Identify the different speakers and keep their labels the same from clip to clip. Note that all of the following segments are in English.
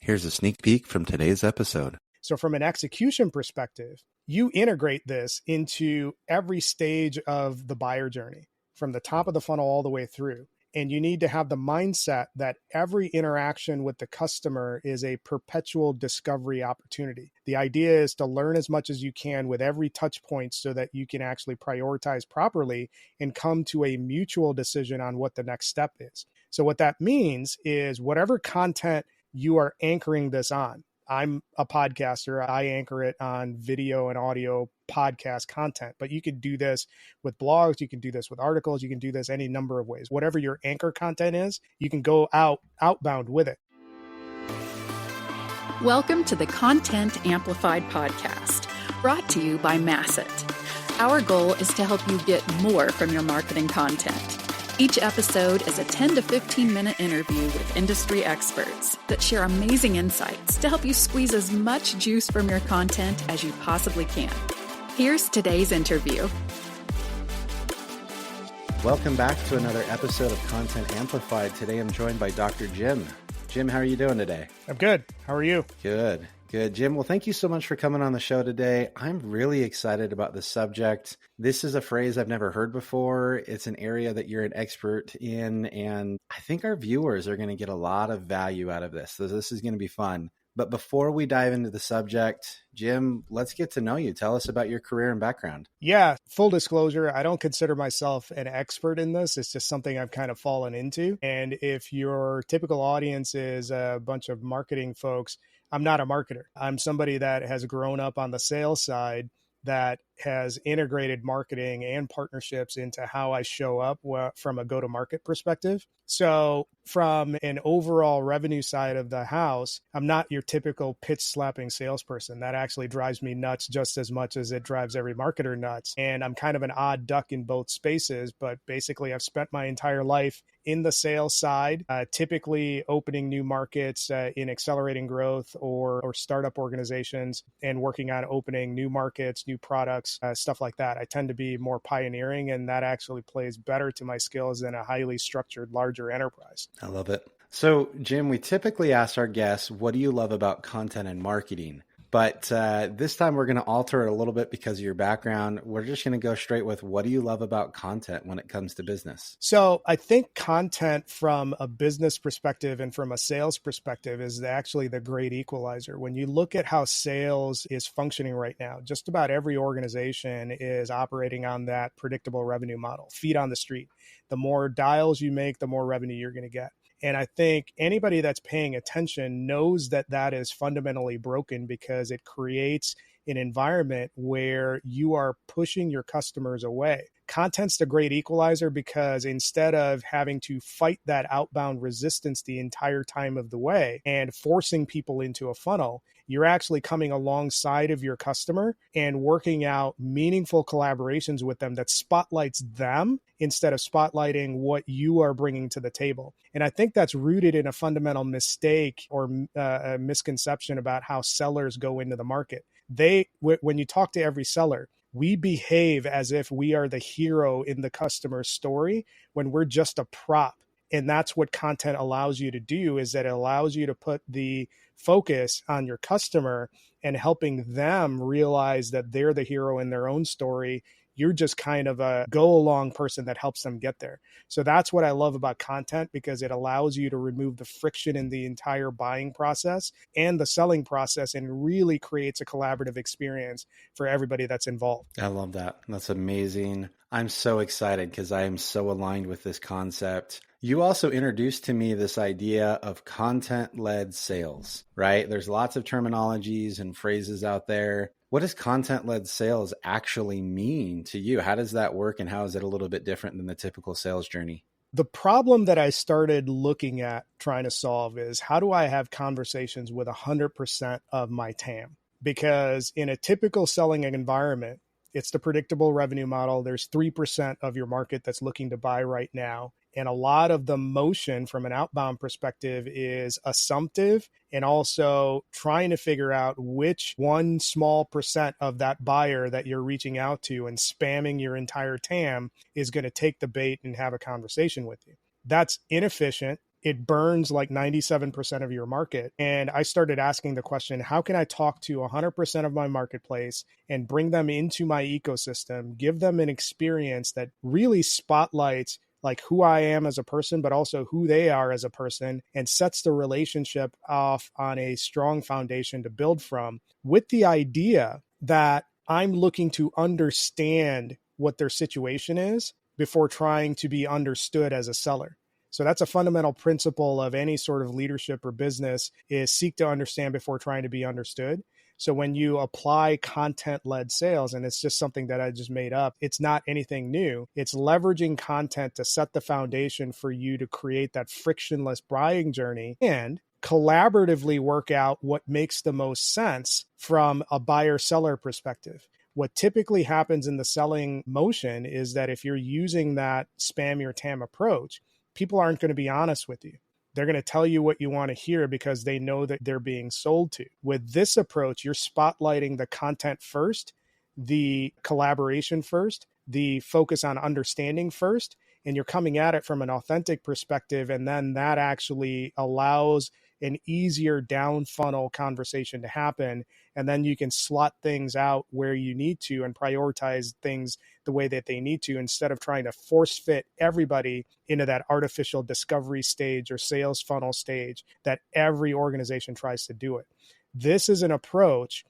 Speaker 1: Here's a sneak peek from today's episode.
Speaker 2: So from an execution perspective, you integrate this into every stage of the buyer journey, from the top of the funnel all the way through. And you need to have the mindset that every interaction with the customer is a perpetual discovery opportunity. The idea is to learn as much as you can with every touch point so that you can actually prioritize properly and come to a mutual decision on what the next step is. So what that means is whatever content you are anchoring this on. I'm a podcaster. I anchor it on video and audio podcast content, but you can do this with blogs. You can do this with articles. You can do this any number of ways. Whatever your anchor content is, you can go outbound with it.
Speaker 3: Welcome to the Content Amplified podcast, brought to you by Masset. Our goal is to help you get more from your marketing content. Each episode is a 10 to 15 minute interview with industry experts that share amazing insights to help you squeeze as much juice from your content as you possibly can. Here's today's interview.
Speaker 1: Welcome back to another episode of Content Amplified. Today I'm joined by Dr. Jim. Jim, how are you doing today?
Speaker 2: I'm good. How are you?
Speaker 1: Good. Jim, well, thank you so much for coming on the show today. I'm really excited about this subject. This is a phrase I've never heard before. It's an area that you're an expert in, and I think our viewers are going to get a lot of value out of this. So this is going to be fun. But before we dive into the subject, Jim, let's get to know you. Tell us about your career and background.
Speaker 2: Yeah, full disclosure, I don't consider myself an expert in this. It's just something I've kind of fallen into. And if your typical audience is a bunch of marketing folks, I'm not a marketer. I'm somebody that has grown up on the sales side that has integrated marketing and partnerships into how I show up from a go-to-market perspective. So from an overall revenue side of the house, I'm not your typical pitch slapping salesperson. That actually drives me nuts just as much as it drives every marketer nuts. And I'm kind of an odd duck in both spaces, but basically I've spent my entire life in the sales side, typically opening new markets in accelerating growth or startup organizations, and working on opening new markets, new products, stuff like that. I tend to be more pioneering, and that actually plays better to my skills than a highly structured, larger enterprise.
Speaker 1: I love it. So, Jim, we typically ask our guests, what do you love about content and marketing? But this time we're going to alter it a little bit because of your background. We're just going to go straight with, what do you love about content when it comes to business?
Speaker 2: So I think content from a business perspective and from a sales perspective is actually the great equalizer. When you look at how sales is functioning right now, just about every organization is operating on that predictable revenue model, feet on the street. The more dials you make, the more revenue you're going to get. And I think anybody that's paying attention knows that that is fundamentally broken because it creates an environment where you are pushing your customers away. Content's the great equalizer because instead of having to fight that outbound resistance the entire time of the way and forcing people into a funnel, you're actually coming alongside of your customer and working out meaningful collaborations with them that spotlights them instead of spotlighting what you are bringing to the table. And I think that's rooted in a fundamental mistake or a misconception about how sellers go into the market. When you talk to every seller, we behave as if we are the hero in the customer's story when we're just a prop. And that's what content allows you to do, is that it allows you to put the focus on your customer and helping them realize that they're the hero in their own story. You're just kind of a go-along person that helps them get there. So that's what I love about content, because it allows you to remove the friction in the entire buying process and the selling process and really creates a collaborative experience for everybody that's involved.
Speaker 1: I love that. That's amazing. I'm so excited because I am so aligned with this concept. You also introduced to me this idea of content-led sales, right? There's lots of terminologies and phrases out there. What does content-led sales actually mean to you? How does that work, and how is it a little bit different than the typical sales journey?
Speaker 2: The problem that I started looking at trying to solve is, how do I have conversations with 100% of my TAM? Because in a typical selling environment, it's the predictable revenue model. There's 3% of your market that's looking to buy right now. And a lot of the motion from an outbound perspective is assumptive and also trying to figure out which one small percent of that buyer that you're reaching out to and spamming your entire TAM is going to take the bait and have a conversation with you. That's inefficient. it burns like 97% of your market. And I started asking the question, how can I talk to 100% of my marketplace and bring them into my ecosystem, give them an experience that really spotlights like who I am as a person, but also who they are as a person, and sets the relationship off on a strong foundation to build from, with the idea that I'm looking to understand what their situation is before trying to be understood as a seller. So that's a fundamental principle of any sort of leadership or business, is seek to understand before trying to be understood. So when you apply content-led sales, and it's just something that I just made up, it's not anything new. It's leveraging content to set the foundation for you to create that frictionless buying journey and collaboratively work out what makes the most sense from a buyer-seller perspective. What typically happens in the selling motion is that if you're using that spam your TAM approach, people aren't going to be honest with you. They're going to tell you what you want to hear because they know that they're being sold to. With this approach, you're spotlighting the content first, the collaboration first, the focus on understanding first, and you're coming at it from an authentic perspective. And then that actually allows an easier down funnel conversation to happen. And then you can slot things out where you need to and prioritize things the way that they need to, instead of trying to force fit everybody into that artificial discovery stage or sales funnel stage that every organization tries to do it. This is an approach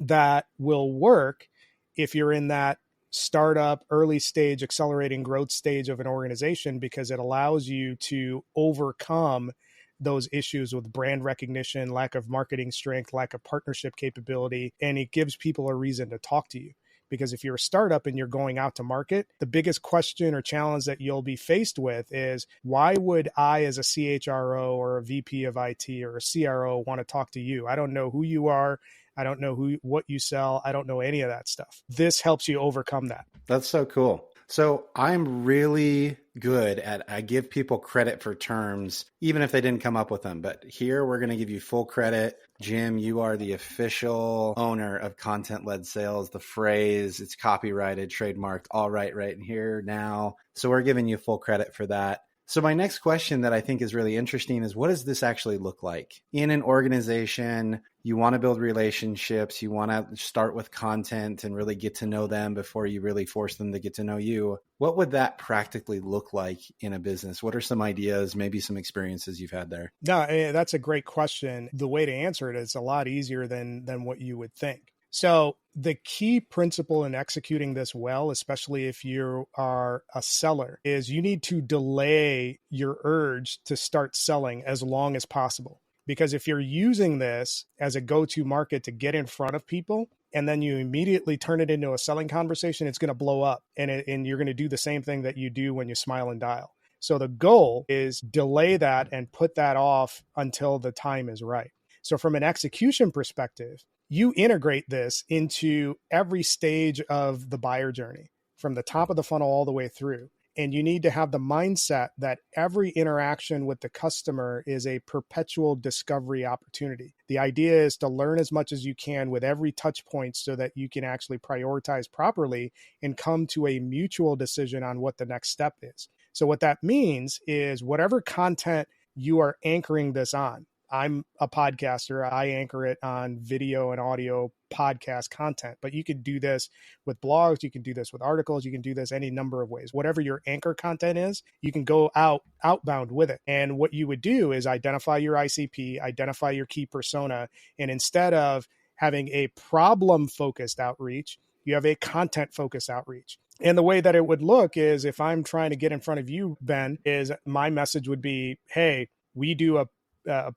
Speaker 2: that will work if you're in that startup, early stage, accelerating growth stage of an organization, because it allows you to overcome those issues with brand recognition, lack of marketing strength, lack of partnership capability, and it gives people a reason to talk to you. Because if you're a startup and you're going out to market, the biggest question or challenge that you'll be faced with is, why would I, as a CHRO or a VP of IT or a CRO, want to talk to you? I don't know who you are. I don't know what you sell. I don't know any of that stuff. This helps you overcome that.
Speaker 1: That's so cool. So I'm really good at, I give people credit for terms, even if they didn't come up with them. But here we're going to give you full credit. Jim, you are the official owner of content-led sales. The phrase, it's copyrighted, trademarked, all right in here now. So we're giving you full credit for that. So my next question that I think is really interesting is, what does this actually look like in an organization? You want to build relationships. You want to start with content and really get to know them before you really force them to get to know you. What would that practically look like in a business? What are some ideas, maybe some experiences you've had there?
Speaker 2: No, that's a great question. The way to answer it is a lot easier than what you would think. So the key principle in executing this well, especially if you are a seller, is you need to delay your urge to start selling as long as possible. Because if you're using this as a go-to market to get in front of people, and then you immediately turn it into a selling conversation, it's going to blow up. And you're going to do the same thing that you do when you smile and dial. So the goal is delay that and put that off until the time is right. So from an execution perspective, you integrate this into every stage of the buyer journey, from the top of the funnel all the way through. And you need to have the mindset that every interaction with the customer is a perpetual discovery opportunity. The idea is to learn as much as you can with every touch point so that you can actually prioritize properly and come to a mutual decision on what the next step is. So what that means is, whatever content you are anchoring this on, I'm a podcaster. I anchor it on video and audio podcast content, but you can do this with blogs. You can do this with articles. You can do this any number of ways. Whatever your anchor content is, you can go outbound with it. And what you would do is identify your ICP, identify your key persona. And instead of having a problem focused outreach, you have a content focused outreach. And the way that it would look is, if I'm trying to get in front of you, Ben, is my message would be, hey, we do a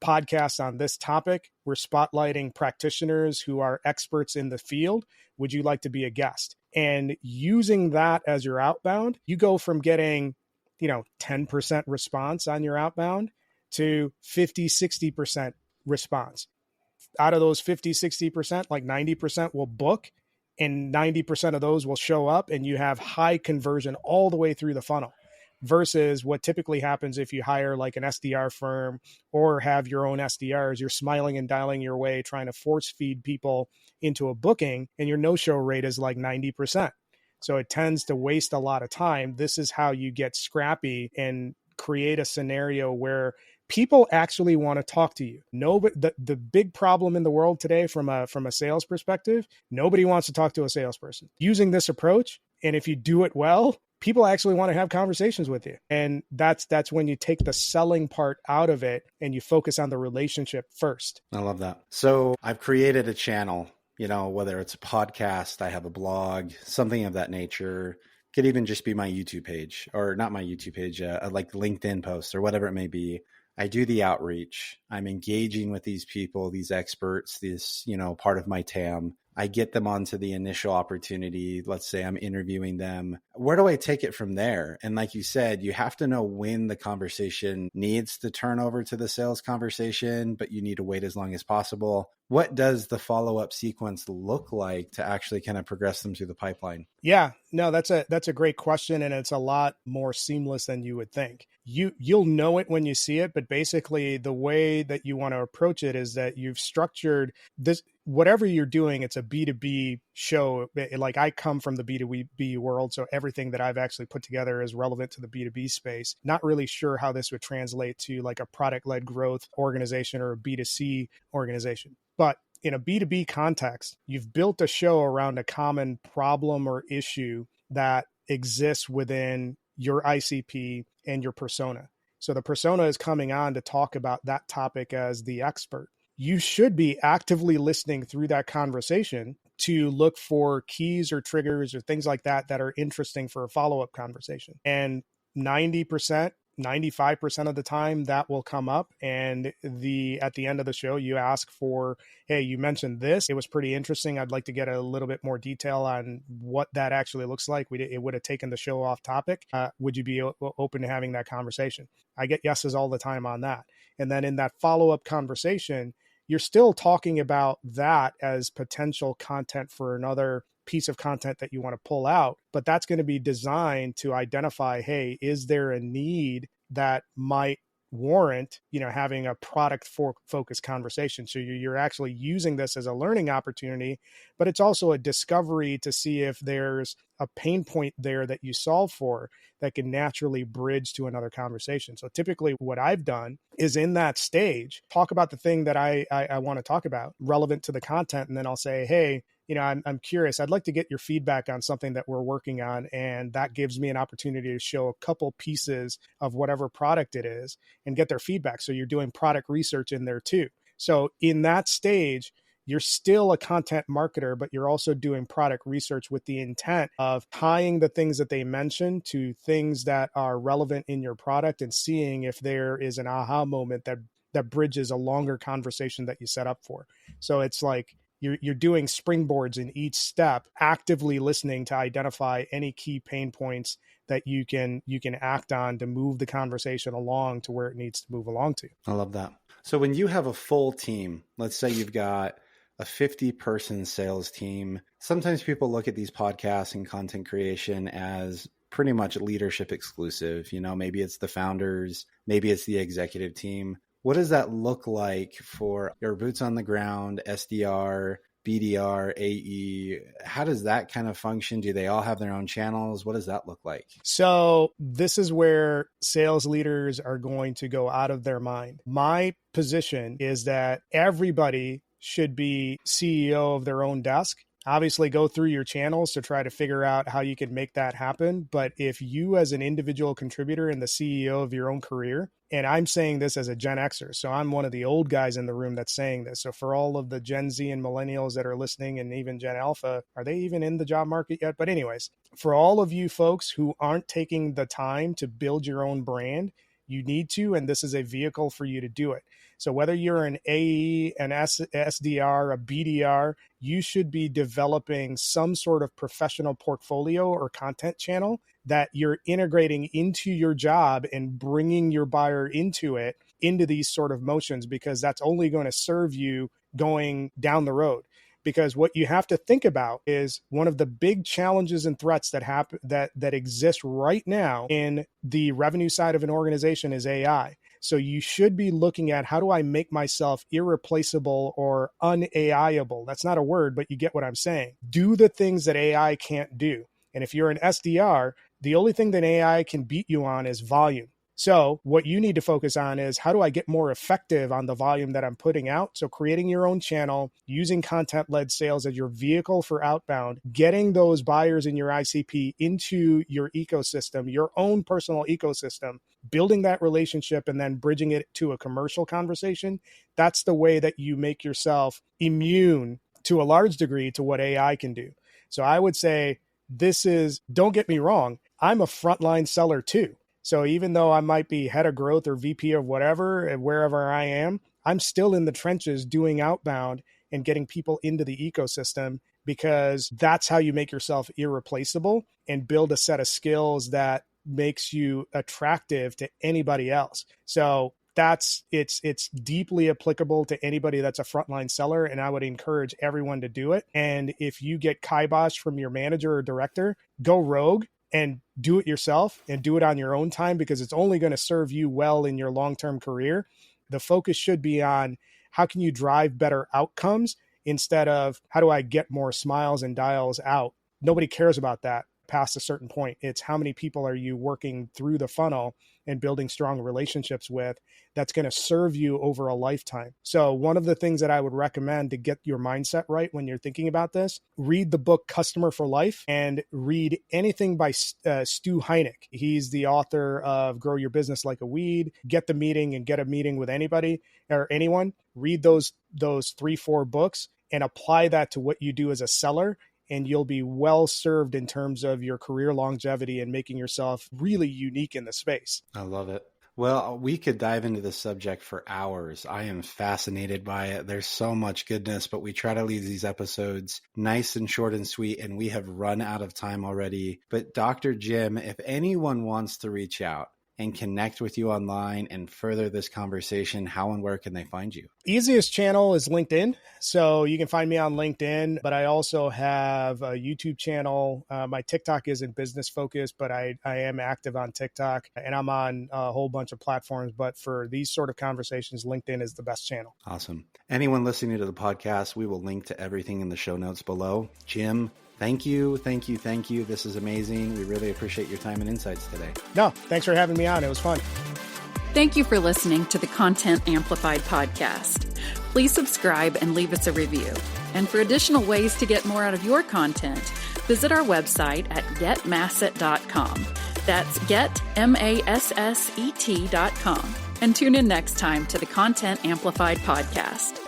Speaker 2: podcast on this topic. We're spotlighting practitioners who are experts in the field. Would you like to be a guest? And using that as your outbound, you go from getting, 10% response on your outbound to 50, 60% response. Out of those 50, 60%, like 90% will book, and 90% of those will show up, and you have high conversion all the way through the funnel. Versus what typically happens if you hire like an SDR firm or have your own SDRs, you're smiling and dialing your way, trying to force feed people into a booking, and your no-show rate is like 90%. So it tends to waste a lot of time. This is how you get scrappy and create a scenario where people actually want to talk to you. The big problem in the world today from a sales perspective, nobody wants to talk to a salesperson. Using this approach, and if you do it well, people actually want to have conversations with you. And that's when you take the selling part out of it and you focus on the relationship first.
Speaker 1: I love that. So I've created a channel, whether it's a podcast, I have a blog, something of that nature. Could even just be my YouTube page, or not my YouTube page, like LinkedIn post or whatever it may be. I do the outreach. I'm engaging with these people, these experts, this, part of my TAM. I get them onto the initial opportunity. Let's say I'm interviewing them. Where do I take it from there? And like you said, you have to know when the conversation needs to turn over to the sales conversation, but you need to wait as long as possible. What does the follow-up sequence look like to actually kind of progress them through the pipeline?
Speaker 2: Yeah, no, that's a great question. And it's a lot more seamless than you would think. You'll know it when you see it, but basically the way that you want to approach it is that you've structured this, whatever you're doing, it's a B2B show. Like I come from the B2B world, so everything that I've actually put together is relevant to the B2B space. Not really sure how this would translate to like a product-led growth organization or a B2C organization. But in a B2B context, you've built a show around a common problem or issue that exists within your ICP and your persona. So the persona is coming on to talk about that topic as the expert. You should be actively listening through that conversation to look for keys or triggers or things like that that are interesting for a follow-up conversation. And 90%, 95% of the time that will come up. And at the end of the show, you ask for, hey, you mentioned this. It was pretty interesting. I'd like to get a little bit more detail on what that actually looks like. It would have taken the show off topic. Would you be open to having that conversation? I get yeses all the time on that. And then in that follow-up conversation, you're still talking about that as potential content for another piece of content that you want to pull out, but that's going to be designed to identify, hey, is there a need that might warrant, having a product focused conversation? So you're actually using this as a learning opportunity, but it's also a discovery to see if there's a pain point there that you solve for that can naturally bridge to another conversation. So typically what I've done is in that stage, talk about the thing that I want to talk about relevant to the content. And then I'll say, hey, I'm curious. I'd like to get your feedback on something that we're working on. And that gives me an opportunity to show a couple pieces of whatever product it is and get their feedback. So you're doing product research in there too. So in that stage, you're still a content marketer, but you're also doing product research with the intent of tying the things that they mentioned to things that are relevant in your product and seeing if there is an aha moment that bridges a longer conversation that you set up for. So it's like, you're doing springboards in each step, actively listening to identify any key pain points that you can act on to move the conversation along to where it needs to move along to.
Speaker 1: I love that. So when you have a full team, let's say you've got a 50-person sales team, sometimes people look at these podcasts and content creation as pretty much leadership exclusive. Maybe it's the founders, maybe it's the executive team. What does that look like for your boots on the ground, SDR, BDR, AE? How does that kind of function? Do they all have their own channels? What does that look like?
Speaker 2: So this is where sales leaders are going to go out of their mind. My position is that everybody should be CEO of their own desk. Obviously, go through your channels to try to figure out how you can make that happen. But if you as an individual contributor and the CEO of your own career, and I'm saying this as a Gen Xer, so I'm one of the old guys in the room that's saying this. So for all of the Gen Z and millennials that are listening and even Gen Alpha, are they even in the job market yet? But anyways, for all of you folks who aren't taking the time to build your own brand, you need to, and this is a vehicle for you to do it. So whether you're an AE, an SDR, a BDR, you should be developing some sort of professional portfolio or content channel that you're integrating into your job and bringing your buyer into these sort of motions, because that's only going to serve you going down the road. Because what you have to think about is one of the big challenges and threats that happen that exist right now in the revenue side of an organization is AI. So you should be looking at, how do I make myself irreplaceable or un-AIable? That's not a word, but you get what I'm saying. Do the things that AI can't do. And if you're an SDR, the only thing that AI can beat you on is volume. So what you need to focus on is, how do I get more effective on the volume that I'm putting out? So creating your own channel, using content-led sales as your vehicle for outbound, getting those buyers in your ICP into your ecosystem, your own personal ecosystem, building that relationship, and then bridging it to a commercial conversation. That's the way that you make yourself immune to a large degree to what AI can do. So I would say don't get me wrong, I'm a frontline seller too. So even though I might be head of growth or VP of whatever, and wherever I am, I'm still in the trenches doing outbound and getting people into the ecosystem, because that's how you make yourself irreplaceable and build a set of skills that makes you attractive to anybody else. So it's deeply applicable to anybody that's a frontline seller, and I would encourage everyone to do it. And if you get kiboshed from your manager or director, go rogue and do it yourself, and do it on your own time, because it's only going to serve you well in your long-term career. The focus should be on, how can you drive better outcomes, instead of, how do I get more smiles and dials out? Nobody cares about that past a certain point. It's, how many people are you working through the funnel and building strong relationships with, that's going to serve you over a lifetime. So one of the things that I would recommend to get your mindset right when you're thinking about this, read the book Customer for Life, and read anything by Stu Heineck. He's the author of Grow Your Business Like a Weed, Get the Meeting, and Get a Meeting with Anybody or Anyone. Read those 3-4 books and apply that to what you do as a seller, and you'll be well served in terms of your career longevity and making yourself really unique in the space.
Speaker 1: I love it. Well, we could dive into this subject for hours. I am fascinated by it. There's so much goodness, but we try to leave these episodes nice and short and sweet, and we have run out of time already. But Dr. Jim, if anyone wants to reach out and connect with you online and further this conversation, how and where can they find you?
Speaker 2: Easiest channel is LinkedIn. So you can find me on LinkedIn, but I also have a YouTube channel. My TikTok isn't business focused, but I am active on TikTok, and I'm on a whole bunch of platforms. But for these sort of conversations, LinkedIn is the best channel.
Speaker 1: Awesome. Anyone listening to the podcast, we will link to everything in the show notes below. Jim, thank you. This is amazing. We really appreciate your time and insights today.
Speaker 2: No, thanks for having me on. It was fun.
Speaker 3: Thank you for listening to the Content Amplified podcast. Please subscribe and leave us a review. And for additional ways to get more out of your content, visit our website at getmasset.com. That's getmasset.com. And tune in next time to the Content Amplified podcast.